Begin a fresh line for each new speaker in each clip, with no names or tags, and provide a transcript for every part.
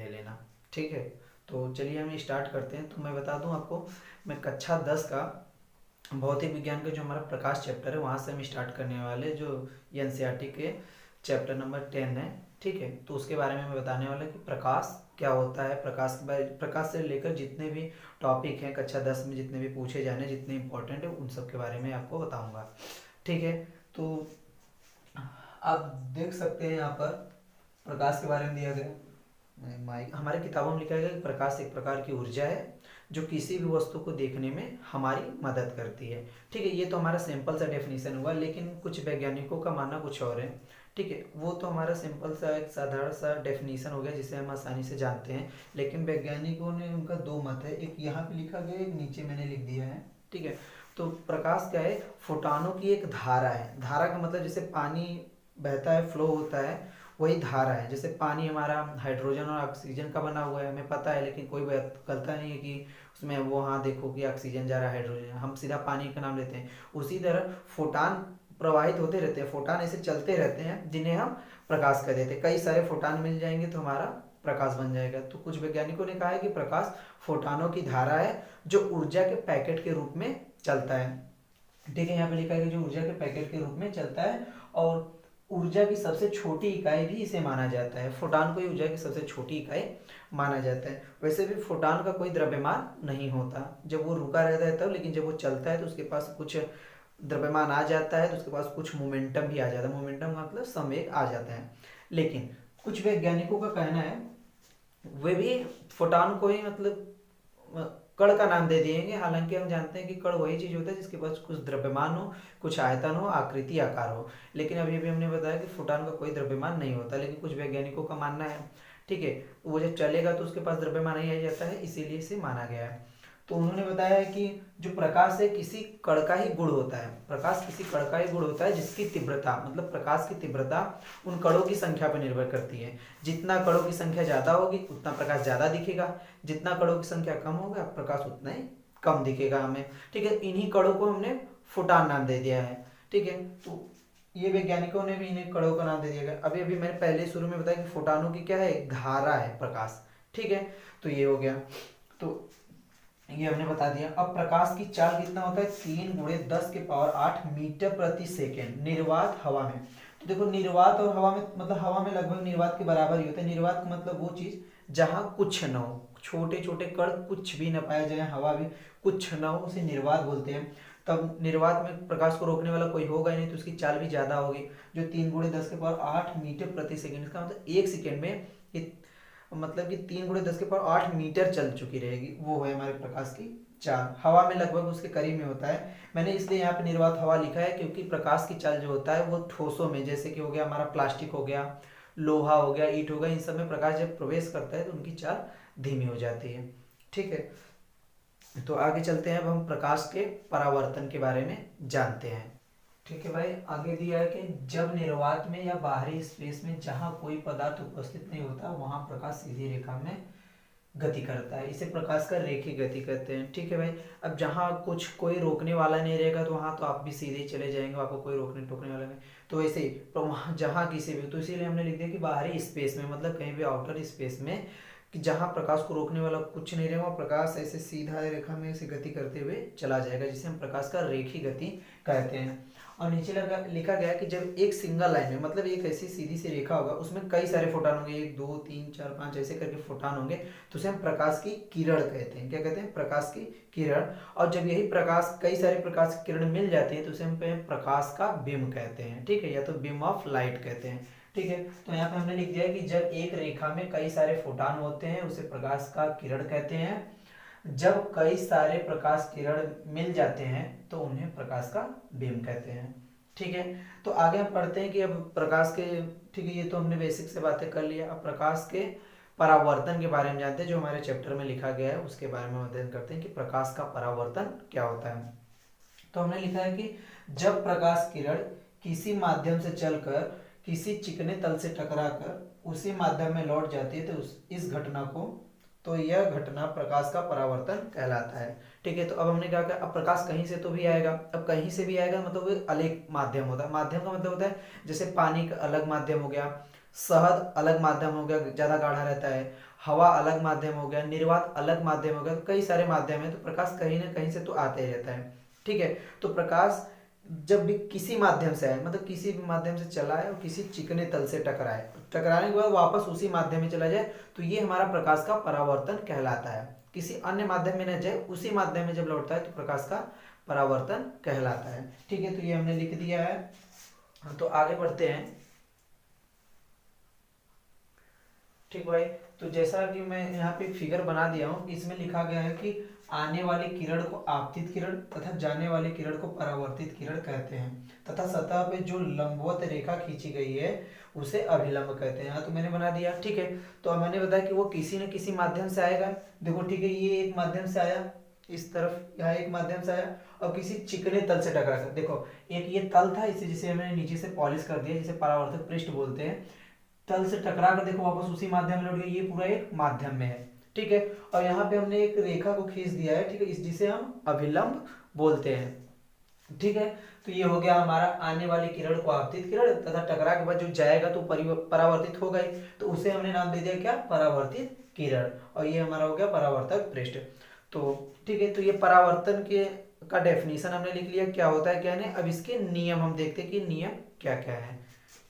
लेना। ठीक है, तो चलिए हम स्टार्ट करते हैं। तो मैं बता दूं आपको, मैं कक्षा 10 का भौतिक विज्ञान का जो हमारा प्रकाश चैप्टर है वहाँ से हम स्टार्ट करने वाले, जो एनसीईआरटी के चैप्टर नंबर 10 है। ठीक है, तो उसके बारे में मैं बताने वाला कि प्रकाश क्या होता है, प्रकाश के बारे, प्रकाश से लेकर जितने भी टॉपिक हैं कक्षा 10 में, जितने भी पूछे जाने, जितने इंपॉर्टेंट है, उन सब के बारे में आपको बताऊंगा। ठीक है, तो आप देख सकते हैं यहाँ पर प्रकाश के बारे में दिया गया, माइक हमारे किताबों में लिखा गया कि प्रकाश एक प्रकार की ऊर्जा है जो किसी भी वस्तु को देखने में हमारी मदद करती है। ठीक है, ये तो हमारा सिंपल सा डेफिनेशन हुआ, लेकिन कुछ वैज्ञानिकों का मानना कुछ और है। ठीक है, वो तो हमारा सिंपल सा एक साधारण सा डेफिनेशन हो गया जिसे हम आसानी से जानते हैं, लेकिन वैज्ञानिकों ने, उनका दो मत है, एक यहाँ पे लिखा गया, एक नीचे मैंने लिख दिया है। ठीक है, तो प्रकाश क्या है, फोटानों की एक धारा है। धारा का मतलब जैसे पानी बहता है, फ्लो होता है, वही धारा है। जैसे पानी हमारा हाइड्रोजन और ऑक्सीजन का बना हुआ है, हमें पता है, लेकिन कोई कहता नहीं है कि उसमें वो, हाँ देखो कि ऑक्सीजन जा रहा है, हाइड्रोजन, हम सीधा पानी का नाम लेते हैं। उसी तरह फोटान प्रवाहित होते रहते हैं, फोटान ऐसे चलते रहते हैं जिन्हें हम प्रकाश कह देते हैं। कई सारे फोटान मिल जाएंगे तो हमारा प्रकाश बन जाएगा। तो कुछ वैज्ञानिकों ने कहा है कि प्रकाश फोटानों की धारा है जो ऊर्जा के पैकेट के रूप में चलता है। ठीक है, यहाँ पे लिखा है कि जो ऊर्जा के पैकेट के रूप में चलता है, और ऊर्जा की सबसे छोटी इकाई भी इसे माना जाता है। फोटान को ही ऊर्जा की सबसे छोटी इकाई माना जाता है। वैसे भी फोटान का कोई द्रव्यमान नहीं होता, जब वो रुका रहता है तब, लेकिन जब वो चलता है तो उसके पास कुछ द्रव्यमान आ जाता है, तो उसके पास कुछ मोमेंटम भी आ जाता है। मोमेंटम का मतलब संवेग आ जाता है। लेकिन कुछ वैज्ञानिकों का कहना है, वे भी फोटान को ही मतलब कण का नाम दे दिएंगे, हालांकि हम जानते हैं कि कण वही चीज होता है जिसके पास कुछ द्रव्यमान हो, कुछ आयतन हो, आकृति आकार हो। लेकिन अभी अभी हमने बताया कि फोटान का कोई द्रव्यमान नहीं होता, लेकिन कुछ वैज्ञानिकों का मानना है। ठीक है, वो जब चलेगा तो उसके पास द्रव्यमान नहीं आ जाता है, इसीलिए इसे माना गया है। तो उन्होंने बताया है कि जो प्रकाश है किसी कण का ही गुण होता है। प्रकाश किसी कण का ही गुण होता है जिसकी तीव्रता, मतलब प्रकाश की तीव्रता उन कणों की संख्या पर निर्भर करती है। जितना कणों की संख्या ज्यादा होगी उतना प्रकाश ज्यादा दिखेगा, जितना कणों की संख्या कम होगा प्रकाश उतना ही कम दिखेगा हमें। ठीक है, इन्हीं कणों को हमने फोटान नाम दे दिया है। ठीक है, तो ये वैज्ञानिकों ने भी इन्हें कणों का नाम दे दिया गया। अभी अभी मैंने पहले शुरू में बताया कि फोटानों की क्या है, एक धारा है प्रकाश। ठीक है, तो ये हो गया, तो ये हमने बता दिया। अब प्रकाश की चाल कितना होता है, 3 × 10⁸ मीटर प्रति सेकेंड निर्वात हवा में। तो देखो, निर्वात और हवा में, मतलब हवा में लगभग निर्वात के बराबर ही होता है। निर्वात का मतलब वो चीज जहाँ कुछ न हो, छोटे छोटे कण कुछ भी न पाए जाए, हवा भी कुछ न हो, उसे निर्वात बोलते हैं। तब निर्वात में प्रकाश को रोकने वाला कोई होगा ही नहीं, तो उसकी चाल भी ज्यादा होगी। जो 3 × 10⁸ मीटर प्रति सेकेंड, इसका मतलब 1 सेकेंड में ये, मतलब कि 3 × 10⁸ मीटर चल चुकी रहेगी, वो है हमारे प्रकाश की चाल। हवा में लगभग उसके करीब में होता है। मैंने इसलिए यहाँ पे निर्वात हवा लिखा है क्योंकि प्रकाश की चाल जो होता है वो ठोसों में, जैसे कि हो गया हमारा प्लास्टिक हो गया, लोहा हो गया, ईंट हो गया, इन सब में प्रकाश जब प्रवेश करता है तो उनकी चाल धीमी हो जाती है। ठीक है, तो आगे चलते हैं, अब हम प्रकाश के परावर्तन के बारे में जानते हैं। ठीक है भाई, आगे दिया है कि जब निर्वात में या बाहरी स्पेस में जहां कोई पदार्थ उपस्थित नहीं होता वहां प्रकाश सीधी रेखा में गति करता है, इसे प्रकाश का रेखी गति कहते हैं। ठीक है भाई, अब जहाँ कुछ कोई रोकने वाला नहीं रहेगा तो वहाँ तो आप भी सीधे चले जाएंगे, आपको कोई रोकने टोकने वाला नहीं। तो ऐसे ही तो वहाँ जहाँ किसी भी, तो इसीलिए हमने लिख दिया कि बाहरी स्पेस में, मतलब कहीं भी आउटर स्पेस में, कि जहाँ प्रकाश को रोकने वाला कुछ नहीं रहेगा, प्रकाश ऐसे सीधा रेखा में ऐसे गति करते हुए चला जाएगा, जिसे हम प्रकाश का रेखी गति कहते हैं। और नीचे लिखा गया कि जब एक सिंगल लाइन में, मतलब एक ऐसी सीधी सी रेखा होगा, उसमें कई सारे फोटान होंगे, 1 2 3 4 5 ऐसे करके फोटान होंगे, तो उसे हम प्रकाश की किरण कहते हैं। क्या कहते हैं, प्रकाश की किरण। और जब यही प्रकाश, कई सारे प्रकाश की किरण मिल जाती है तो उसे हम प्रकाश का बिंब कहते हैं। ठीक है, या तो बिंब ऑफ लाइट कहते हैं। ठीक है, तो यहाँ पे हमने लिख दिया कि जब एक रेखा में कई सारे फोटान होते हैं उसे प्रकाश का किरण कहते हैं। जब कई सारे प्रकाश किरण मिल जाते हैं तो उन्हें प्रकाश का बिंब कहते हैं। ठीक है, तो आगे हम पढ़ते हैं कि अब प्रकाश के, ठीक है, ये तो हमने बेसिक से बातें कर लिया। अब प्रकाश के परावर्तन के बारे में जानते हैं, जो हमारे चैप्टर में लिखा गया है उसके बारे में अध्ययन करते हैं कि प्रकाश का परावर्तन क्या होता है। तो हमने लिखा है कि जब प्रकाश किरण किसी माध्यम से चलकर किसी चिकने तल से टकराकर उसी माध्यम में लौट जाती है तो इस घटना को, तो यह घटना प्रकाश का परावर्तन कहलाता है। ठीक है, तो अब हमने क्या किया, अब प्रकाश कहीं से तो भी आएगा, अब कहीं से भी आएगा मतलब वो अलग माध्यम होता है। माध्यम का मतलब होता है जैसे पानी का अलग माध्यम हो गया, शहद अलग माध्यम हो गया, ज्यादा गाढ़ा रहता है, हवा अलग माध्यम हो गया, निर्वात अलग माध्यम हो गया, तो कई सारे माध्यम है, तो प्रकाश कहीं ना कहीं से तो आता ही रहता है। ठीक है, तो प्रकाश जब भी किसी माध्यम से आए, मतलब किसी भी माध्यम से चला है और किसी चिकने तल से टकराए, टकराने के बाद वापस उसी माध्यम में चला जाए, तो ये हमारा प्रकाश का परावर्तन कहलाता है। किसी अन्य माध्यम में न जाए, उसी माध्यम में जब लौटता है तो प्रकाश का परावर्तन कहलाता है। ठीक है, तो ये हमने लिख दिया है। तो आगे बढ़ते हैं। ठीक भाई, तो जैसा कि मैं यहाँ पे फिगर बना दिया हूँ, इसमें लिखा गया है कि आने वाली किरण को आपतित किरण तथा जाने वाली किरण को परावर्तित किरण कहते हैं, तथा सतह पे जो लंबवत रेखा खींची गई है उसे अभिलंब कहते हैं। यहाँ तो मैंने बना दिया। ठीक है, तो अब मैंने बताया कि वो किसी न किसी माध्यम से आएगा। देखो ठीक है, ये एक माध्यम से आया, इस तरफ यहाँ एक माध्यम से आया और किसी चिकने तल से टकरा कर, देखो एक ये तल था, इसे जिसे हमने नीचे से पॉलिश कर दिया, जिसे परावर्तक पृष्ठ बोलते हैं, तल से टकरा कर देखो वापस उसी माध्यम में लौट गया, ये पूरा एक माध्यम में है। ठीक है, और यहाँ पे हमने एक रेखा को खींच दिया है। ठीक है, इस जिसे हम अभिलंब बोलते हैं। ठीक है, तो ये हो गया हमारा आने वाली किरण को आपतित किरण, तथा टकरा के बाद जो जाएगा तो परावर्तित होगा ही, तो उसे हमने नाम दे दिया क्या, परावर्तित किरण, और ये हमारा हो गया परावर्तक पृष्ठ। तो ठीक है, तो ये परावर्तन के का डेफिनेशन हमने लिख लिया, क्या होता है क्या नहीं। अब इसके नियम हम देखते हैं कि नियम क्या क्या है।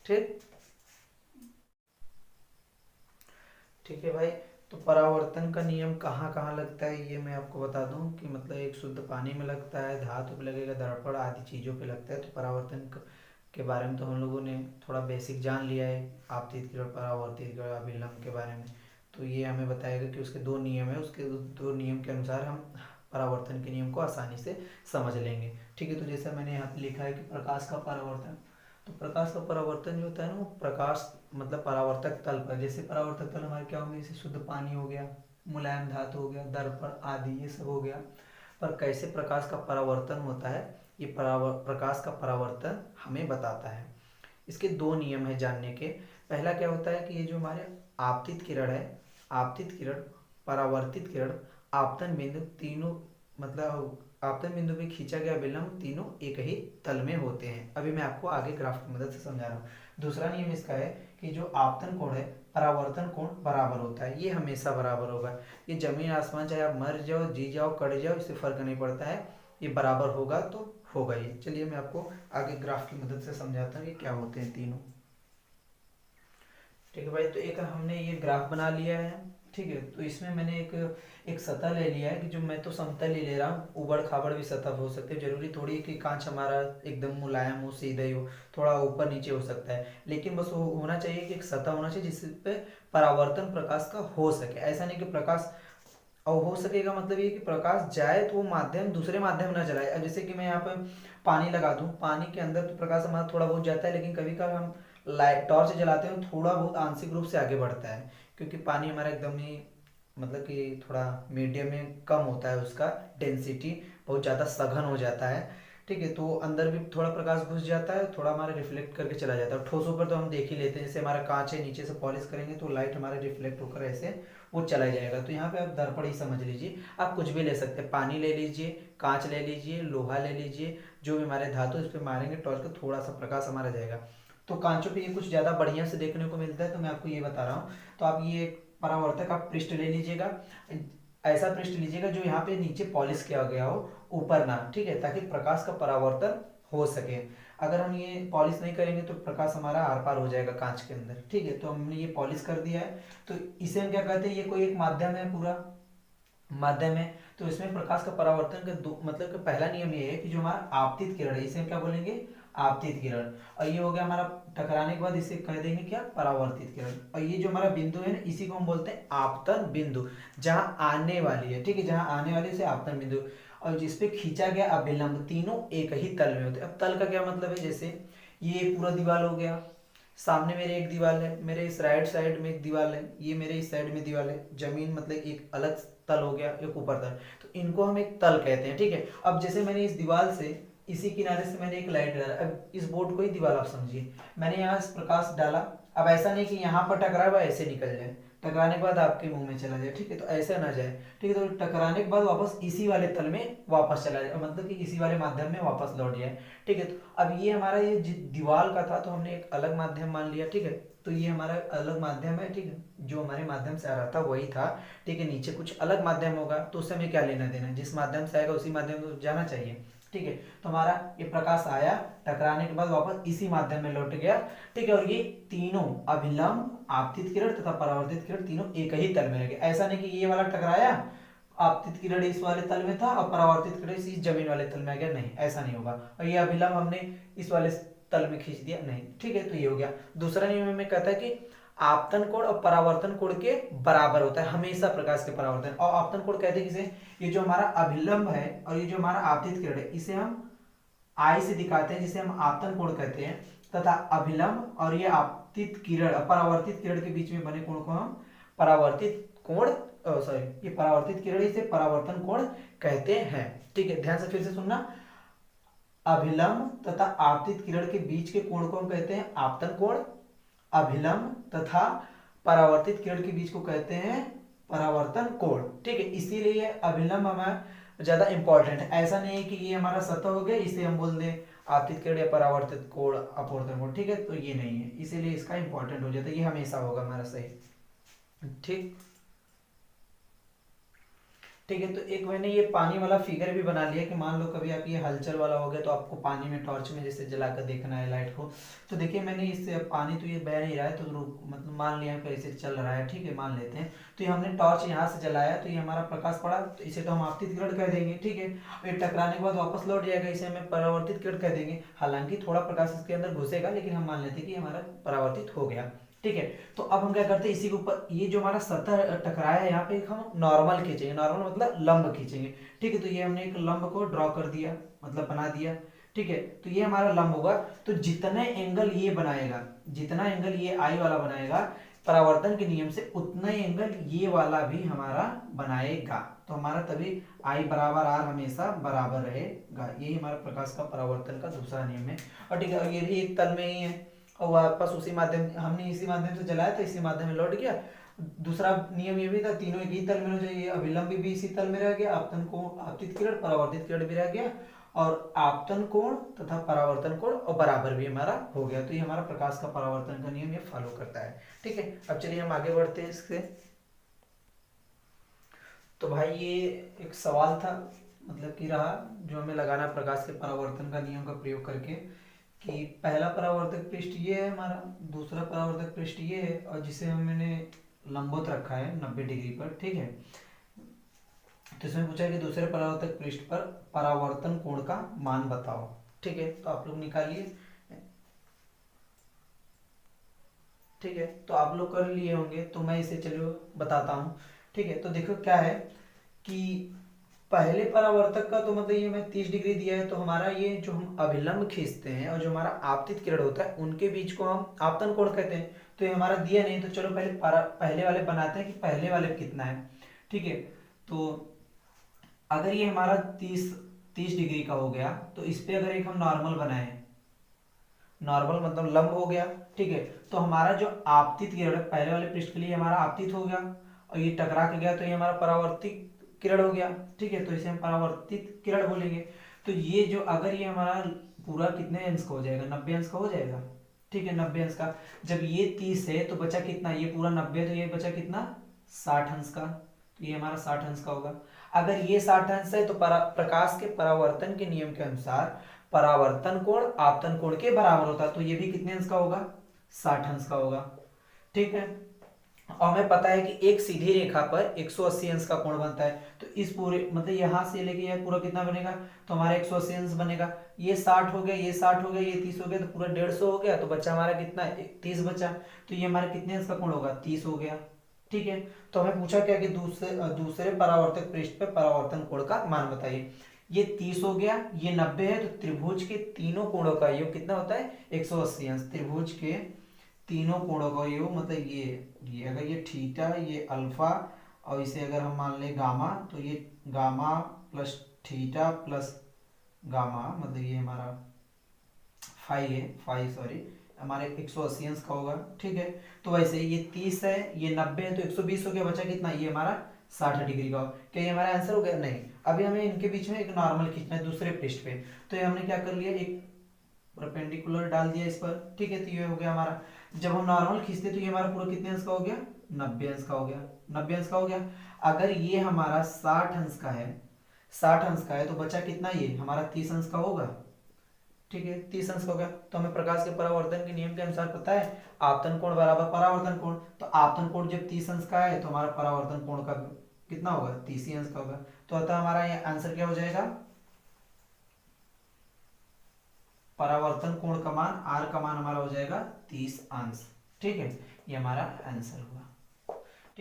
ठीक ठीक है भाई, तो परावर्तन का नियम कहाँ कहाँ लगता है ये मैं आपको बता दूं कि मतलब एक शुद्ध पानी में लगता है, धातु पे लगेगा, दर्पण आदि चीज़ों पे लगता है। तो परावर्तन के बारे में तो हम लोगों ने थोड़ा बेसिक जान लिया है, आपतित किरण, परावर्तित किरण, अभिलंब के बारे में। तो ये हमें बताएगा कि उसके दो नियम है, उसके दो नियम के अनुसार हम परावर्तन के नियम को आसानी से समझ लेंगे। ठीक है, तो जैसा मैंने यहाँ पे लिखा है कि प्रकाश का परावर्तन, तो प्रकाश का परावर्तन जो होता है ना, वो प्रकाश मतलब परावर्तक तल पर, जैसे परावर्तक तल हमारे क्या होंगे, जैसे शुद्ध पानी हो गया, मुलायम धातु हो गया, दर्पण आदि ये सब हो गया। पर कैसे प्रकाश का परावर्तन होता है, ये प्रकाश का परावर्तन हमें बताता है। इसके दो नियम है जानने के। पहला क्या होता है कि ये जो हमारे आपतित किरण है, आपतित किरण, परावर्तित किरण, आपतन बिंदु, तीनों मतलब आपतन बिंदु पे खींचा गया विलंब, तीनों एक ही तल में होते हैं। अभी मैं आपको आगे ग्राफ की मदद से समझा रहा हूँ। दूसरा नियम इसका है कि जो आपतन कोण है, परावर्तन कोण बराबर होता है, ये हमेशा बराबर होगा। ये जमीन आसमान, चाहे आप मर जाओ, जी जाओ, कट जाओ, इससे फर्क नहीं पड़ता है, ये बराबर होगा तो होगा ये। चलिए मैं आपको आगे ग्राफ की मदद से समझाता हूँ कि क्या होते हैं तीनों। ठीक है भाई, तो एक हमने ये ग्राफ बना लिया है। ठीक है, तो इसमें मैंने एक एक सतह ले लिया है कि जो मैं तो समतल ही ले रहा हूँ, उबड़ खाबड़ भी सतह हो सकते हैं, जरूरी थोड़ी है कि कांच हमारा एकदम मुलायम हो, सीधा ही हो, थोड़ा ऊपर नीचे हो सकता है, लेकिन बस वो होना चाहिए कि एक सतह होना चाहिए जिस पे परावर्तन प्रकाश का हो सके। ऐसा नहीं कि प्रकाश, और हो सकेगा मतलब ये कि प्रकाश जाए तो वो माध्यम दूसरे माध्यम ना चलाए। अब जैसे कि मैं यहाँ पे पानी लगा दूं, पानी के अंदर तो प्रकाश हमारा थोड़ा बहुत जाता है, लेकिन कभी कभी हम लाइट टॉर्च जलाते हैं, थोड़ा बहुत आंशिक रूप से आगे बढ़ता है, क्योंकि पानी हमारा एकदम ही मतलब कि थोड़ा मीडियम में कम होता है, उसका डेंसिटी बहुत ज़्यादा सघन हो जाता है। ठीक है, तो अंदर भी थोड़ा प्रकाश घुस जाता है, थोड़ा हमारा रिफ्लेक्ट करके चला जाता है। ठोसों पर तो हम देख ही लेते हैं, जैसे हमारा कांच है, नीचे से पॉलिश करेंगे तो लाइट हमारा रिफ्लेक्ट होकर ऐसे वो चला जाएगा। तो यहाँ पे आप दर्पण ही समझ लीजिए, आप कुछ भी ले सकते हैं, पानी ले लीजिए, कांच ले लीजिए, लोहा ले लीजिए, जो भी हमारे धातु, इस पर मारेंगे टॉर्च का थोड़ा सा प्रकाश हमारा जाएगा। तो कांचों पे ये कुछ ज़्यादा बढ़िया से देखने को मिलता है, तो मैं आपको ये बता रहा हूँ। तो आप ये परावर्तक आप पृष्ठ ले लीजिएगा, ऐसा पृष्ठ लीजिएगा जो यहाँ पे नीचे पॉलिश किया गया हो, ऊपर ना। ठीक है, ताकि प्रकाश का परावर्तन हो सके। अगर हम ये पॉलिश नहीं करेंगे तो प्रकाश हमारा आर पार हो जाएगा कांच के अंदर। ठीक है, तो हमने ये पॉलिश कर दिया है। तो इसे हम क्या कहते हैं, ये कोई एक माध्यम है, पूरा माध्यम है। तो इसमें प्रकाश का परावर्तन का दो मतलब का पहला नियम ये है कि जो हमारा आपतित किरण है, इसे हम क्या बोलेंगे, आपतित किरण। और ये हो गया हमारा टकराने के बाद इसे कह देंगे क्या, परावर्तित किरण। और ये जो हमारा बिंदु है ना, इसी को हम बोलते हैं आपतन बिंदु, जहां आने वाली है। ठीक है, जहां आने वाली उसे आपतन बिंदु, और जिसपे खींचा गया अभिलंब, तीनों एक ही तल में होते हैं। अब तल का क्या मतलब है, जैसे ये पूरा दीवार हो गया, सामने मेरे एक दीवार है, मेरे इस राइट साइड में एक दीवार है, ये मेरे इस साइड में दीवार है, जमीन मतलब एक अलग तल हो गया, एक ऊपर तल, तो इनको हम एक तल कहते हैं। ठीक है, अब जैसे मैंने इस दीवार से, इसी किनारे से मैंने एक लाइट डाला, अब इस बोर्ड को ही दीवार आप समझिए, मैंने यहाँ इस प्रकाश डाला। अब ऐसा नहीं कि यहाँ पर टकरा हुआ ऐसे निकल जाए, टकराने के बाद आपके मुंह में चला जाए। ठीक है, तो ऐसा ना जाए। ठीक है, तो टकराने के बाद वापस इसी वाले तल में वापस चला जाए, मतलब कि इसी वाले माध्यम में वापस लौट जाए। ठीक है, तो अब ये हमारा ये दीवार का था, तो हमने एक अलग माध्यम मान लिया। ठीक है, तो ये हमारा अलग माध्यम है, ठीक है, जो हमारे माध्यम से आ रहा था वही था, ठीक है। नीचे कुछ अलग माध्यम होगा तो उससे हमें क्या लेना देना, जिस माध्यम से आएगा उसी माध्यम में तो जाना चाहिए, ठीक है। तो हमारा ये प्रकाश आया, टकराने के बाद वापस इसी माध्यम में लौट गया, ठीक है। और ये तीनों अभिलंब, आपतित किरण तथा परावर्तित किरण तीनों एक ही तल में लगे। ऐसा नहीं कि ये वाला टकराया, आपतित किरण इस वाले तल में था और परावर्तित किरण इस जमीन वाले तल में आ गया, नहीं ऐसा नहीं होगा। और ये अभिलंब हमने इस वाले तल में खींच दिया, नहीं, ठीक है। तो ये हो गया। दूसरा नियम में कहता है कि आपतन कोण और परावर्तन कोण के बराबर होता है हमेशा प्रकाश के परावर्तन। और आपतन कोण कहते हैं किसे, ये जो हमारा अभिलंब है और ये जो हमारा आपतित किरण है इसे हम आई से दिखाते हैं, जिसे हम आपतन कोण कहते हैं, तथा अभिलंब और ये आपतित किरण परावर्तित किरण के बीच में बने कोण को हम परावर्तित कोण, सॉरी, ये परावर्तित किरण इसे परावर्तन कोण कहते हैं, ठीक है। ध्यान से फिर से सुनना, अभिलंब तथा आपतित किरण के बीच के कोण को हम कहते हैं आपतन कोण, अभिलंब तथा परावर्तित किरण के बीच को कहते हैं परावर्तन कोण, ठीक है। इसीलिए अभिलंब हमारा ज्यादा इंपॉर्टेंट है। ऐसा नहीं है कि ये हमारा सतह हो गया इसे हम बोल दें आपतित किरण या परावर्तित कोण, अपवर्तन कोण, ठीक है, तो ये नहीं है, इसीलिए इसका इंपॉर्टेंट हो जाता है, ये हमेशा होगा हमारा सही, ठीक, ठीक है। तो एक मैंने ये पानी वाला फिगर भी बना लिया कि मान लो कभी आप ये हलचल वाला हो गया तो आपको पानी में टॉर्च में जैसे जलाकर देखना है लाइट को। तो देखिए मैंने इससे पानी तो ये बह नहीं रहा है, तो मतलब मान लिया कि ऐसे चल रहा है, ठीक है, मान लेते हैं। तो ये हमने टॉर्च यहाँ से जलाया तो ये हमारा प्रकाश पड़ा, तो इसे तो हम आपतित किरण कह देंगे, ठीक है। ये टकराने के बाद वापस लौट जाएगा, इसे हमें परावर्तित किरण कह देंगे। हालांकि थोड़ा प्रकाश इसके अंदर घुसेगा, लेकिन हम मान लेते हैं कि हमारा परावर्तित हो गया, ठीक है। तो अब हम क्या करते हैं, इसी के ऊपर ये जो हमारा सतह टकराया है यहाँ पे एक हम नॉर्मल खींचेंगे, नॉर्मल मतलब लंब खींचेंगे, ठीक है। तो ये हमने एक लंब को ड्रॉ कर दिया, मतलब बना दिया, ठीक है। तो ये हमारा लंब होगा, तो जितने एंगल ये बनाएगा, जितना एंगल ये आई वाला बनाएगा परावर्तन के नियम से, उतना ही एंगल ये वाला भी हमारा बनाएगा। तो हमारा तभी आई बराबर आर हमेशा बराबर रहेगा। यही हमारा प्रकाश का परावर्तन का दूसरा नियम है। और ठीक है, ये भी एक तल में ही है और वापस उसी माध्यम, हमने इसी माध्यम से जलाया तो इसी माध्यम में लौट गया। दूसरा नियम ये भी था, तीनों एक ही तल में हो जाए, अभिलंब भी इसी तल में रह गया, आपतन कोण, आपतित किरण, परावर्तित किरण भी रह गया, और आपतन कोण तथा परावर्तन कोण और बराबर भी हमारा हो गया। तो ये हमारा प्रकाश का परावर्तन का नियम ये फॉलो करता है, ठीक है। अब चलिए हम आगे बढ़ते हैं इससे। तो भाई ये एक सवाल था, मतलब कि रहा जो हमें लगाना प्रकाश के परावर्तन का नियम का प्रयोग करके, कि पहला परावर्तक पृष्ठ ये है हमारा, दूसरा परावर्तक पृष्ठ ये है, और जिसे हमने लंबवत रखा है 90 डिग्री पर, ठीक है। तो इसमें पूछा है कि दूसरे परावर्तक पृष्ठ पर परावर्तन कोण का मान बताओ, ठीक है। तो आप लोग निकालिए, ठीक है। तो आप लोग कर लिए होंगे, तो मैं इसे चलो बताता हूँ, ठीक है। तो देखो क्या है कि पहले परावर्तक का तो मतलब ये मैं 30 डिग्री दिया है, तो हमारा ये जो हम अभिलंब खींचते हैं और जो हमारा आपतित किरण होता है उनके बीच को हम आपतन कोण कहते हैं। तो ये हमारा दिया नहीं, तो चलो पहले पहले वाले बनाते हैं कि पहले वाले कितना है, ठीक है। तो अगर ये हमारा 30 डिग्री का हो गया, तो इस पे अगर एक हम नॉर्मल बनाए, नॉर्मल मतलब लंब हो गया, ठीक है। तो हमारा जो आपतित किरण है पहले वाले पृष्ठ के लिए हमारा आपतित हो गया, और ये टकरा के गया तो ये हमारा परावर्तित किरण हो गया, ठीक है। तो इसे हम परावर्तित किरण बोलेंगे। तो ये जो अगर ये हमारा पूरा कितने अंश का हो जाएगा, 90 अंश का हो जाएगा, ठीक है, 90 अंश का। जब ये 30 है तो बचा कितना, ये पूरा 90, तो ये बचा कितना, 60 अंश का, तो ये हमारा 60 अंश का होगा। अगर ये 60 अंश है तो प्रकाश के परावर्तन के नियम के अनुसार परावर्तन कोण आपतन कोण के बराबर होता है, तो ये भी कितने अंश का होगा, 60 अंश का होगा, ठीक है। और हमें पता है कि एक सीधी रेखा पर 180 अंश का कोण बनता है, तो इस पूरे मतलब यहां से लेके यह पूरा कितना बनेगा, तो हमारा 180 अंश बनेगा। ये 60 हो गया, ये 60 हो गया, ये 30 हो गया, तो पूरा 150 हो गया, तो बच्चा हमारा कितना, 30 बचा। तो ये हमारा कितने अंश का कोण होगा, 30 हो गया, ठीक है। तो हमें पूछा क्या कि दूसरे परावर्तक पृष्ठ पर परावर्तन कोण का मान बताइए। ये 30 हो गया, ये 90 है, तो त्रिभुज के तीनों कोणों का योग कितना होता है, 180 अंश। त्रिभुज के तीनों कोणों का योग मतलब ये अगर ये थीटा, ये अल्फा, और इसे अगर हम मान लें गामा, तो ये gamma plus theta plus gamma, मतलब ये हमारा फाई है, फाई सॉरी, हमारे 180 अंश का होगा, ठीक है। तो वैसे ये 30 है, ये 90 है, तो 120 हो गया, बचा कितना, ये हमारा 60 डिग्री का। क्या ये हमारा आंसर हो गया, नहीं। अभी हमें इनके बीच में एक नॉर्मल खींचना है दूसरे पृष्ठ पे, तो ये हमने क्या कर लिया, एक परपेंडिकुलर डाल दिया इस पर, ठीक है। तो ये हो गया हमारा। जब हम नॉर्मल खींचते तो ये हमारा पूरा कितने अंश का हो गया, 90 अंश का हो गया, 90 अंश का हो गया। अगर ये हमारा 60 अंश का है, 60 अंश का है, तो बचा कितना, ये हमारा 30 अंश का होगा। ठीक है, 30 अंश का हो गया। तो हमें प्रकाश के परावर्तन के नियम के अनुसार पता है आपतन कोण बराबर परावर्तन कोण, तो आपतन कोण जब 30 अंश का है तो हमारा परावर्तन कोण का कितना होगा, 30 अंश का होगा। तो अतः हमारा ये आंसर क्या हो जाएगा, परावर्तन कोण का मान, आर का मान हमारा हो जाएगा 30 अंश। ठीक है, ये हमारा आंसर हुआ।